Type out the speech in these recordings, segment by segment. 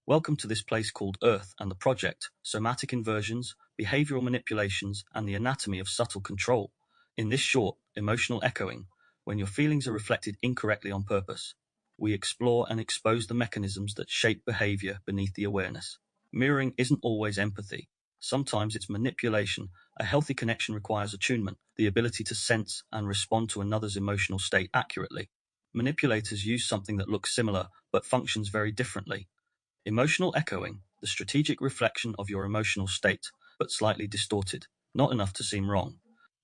Welcome to this place called Earth and the project, Somatic Inversions, Behavioral Manipulations, and the Anatomy of Subtle Control. In this short, emotional echoing, when your feelings are reflected incorrectly on purpose, we explore and expose the mechanisms that shape behavior beneath the awareness. Mirroring isn't always empathy. Sometimes it's manipulation. A healthy connection requires attunement, the ability to sense and respond to another's emotional state accurately. Manipulators use something that looks similar but functions very differently. Emotional echoing, the strategic reflection of your emotional state, but slightly distorted, not enough to seem wrong,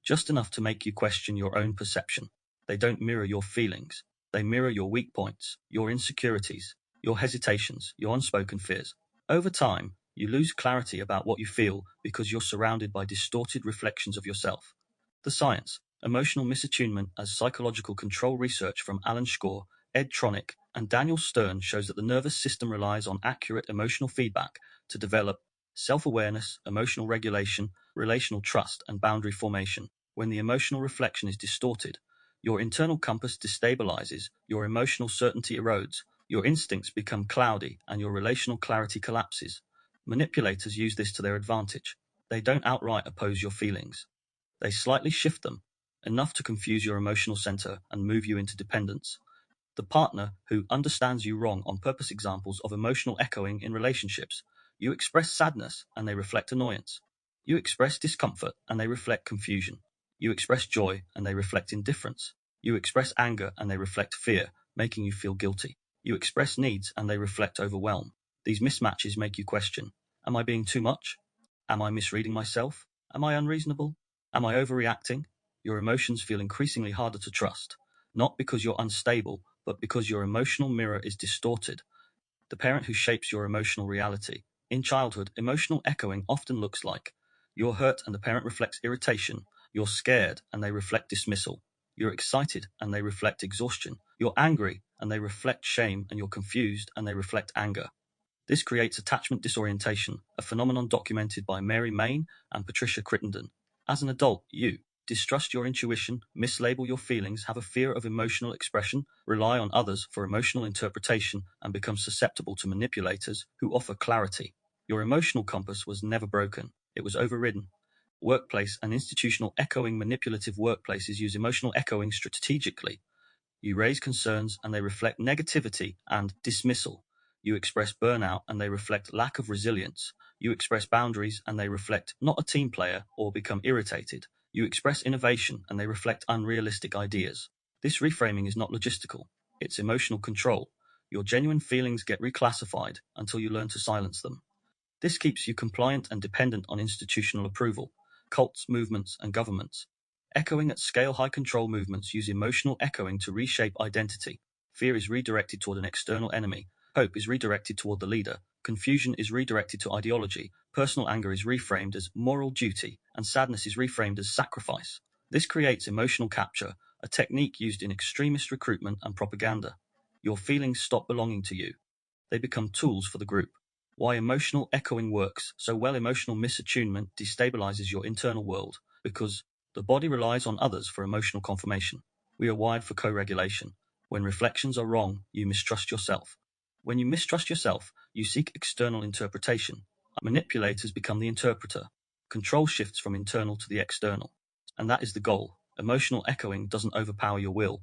just enough to make you question your own perception. They don't mirror your feelings, they mirror your weak points, your insecurities, your hesitations, your unspoken fears. Over time, you lose clarity about what you feel because you're surrounded by distorted reflections of yourself. The science, emotional misattunement as psychological control research from Alan Shore, Ed Tronick, and Daniel Stern shows that the nervous system relies on accurate emotional feedback to develop self-awareness, emotional regulation, relational trust, and boundary formation. When the emotional reflection is distorted, your internal compass destabilises, your emotional certainty erodes, your instincts become cloudy, and your relational clarity collapses. Manipulators use this to their advantage. They don't outright oppose your feelings. They slightly shift them, enough to confuse your emotional center and move you into dependence. The partner who understands you wrong on purpose. Examples of emotional echoing in relationships. You express sadness and they reflect annoyance. You express discomfort and they reflect confusion. You express joy and they reflect indifference. You express anger and they reflect fear, making you feel guilty. You express needs and they reflect overwhelm. These mismatches make you question, am I being too much? Am I misreading myself? Am I unreasonable? Am I overreacting? Your emotions feel increasingly harder to trust, not because you're unstable, but because your emotional mirror is distorted. The parent who shapes your emotional reality. In childhood, emotional echoing often looks like you're hurt and the parent reflects irritation, you're scared and they reflect dismissal, you're excited and they reflect exhaustion, you're angry and they reflect shame, and you're confused and they reflect anger. This creates attachment disorientation, a phenomenon documented by Mary Main and Patricia Crittenden. As an adult, you distrust your intuition, mislabel your feelings, have a fear of emotional expression, rely on others for emotional interpretation, and become susceptible to manipulators who offer clarity. Your emotional compass was never broken, it was overridden. Workplace and institutional echoing. Manipulative workplaces use emotional echoing strategically. You raise concerns and they reflect negativity and dismissal. You express burnout and they reflect lack of resilience. You express boundaries and they reflect not a team player or become irritated. You express innovation and they reflect unrealistic ideas. This reframing is not logistical, it's emotional control. Your genuine feelings get reclassified until you learn to silence them. This keeps you compliant and dependent on institutional approval. Cults, movements, and governments. Echoing at scale. High control movements use emotional echoing to reshape identity. Fear is redirected toward an external enemy. Hope is redirected toward the leader. Confusion is redirected to ideology. Personal anger is reframed as moral duty, and sadness is reframed as sacrifice. This creates emotional capture, a technique used in extremist recruitment and propaganda. Your feelings stop belonging to you. They become tools for the group. Why emotional echoing works so well. Emotional misattunement destabilizes your internal world because the body relies on others for emotional confirmation. We are wired for co-regulation. When reflections are wrong, you mistrust yourself. When you mistrust yourself, you seek external interpretation. Manipulators become the interpreter. Control shifts from internal to the external. And that is the goal. Emotional echoing doesn't overpower your will.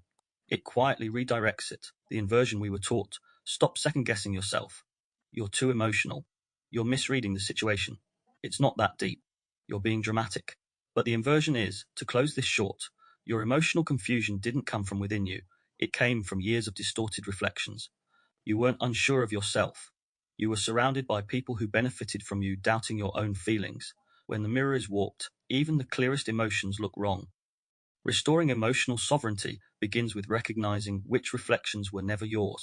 It quietly redirects it. The inversion we were taught. Stop second-guessing yourself. You're too emotional. You're misreading the situation. It's not that deep. You're being dramatic. But the inversion is, to close this short, your emotional confusion didn't come from within you. It came from years of distorted reflections. You weren't unsure of yourself. You were surrounded by people who benefited from you doubting your own feelings. When the mirror is warped, even the clearest emotions look wrong. Restoring emotional sovereignty begins with recognizing which reflections were never yours.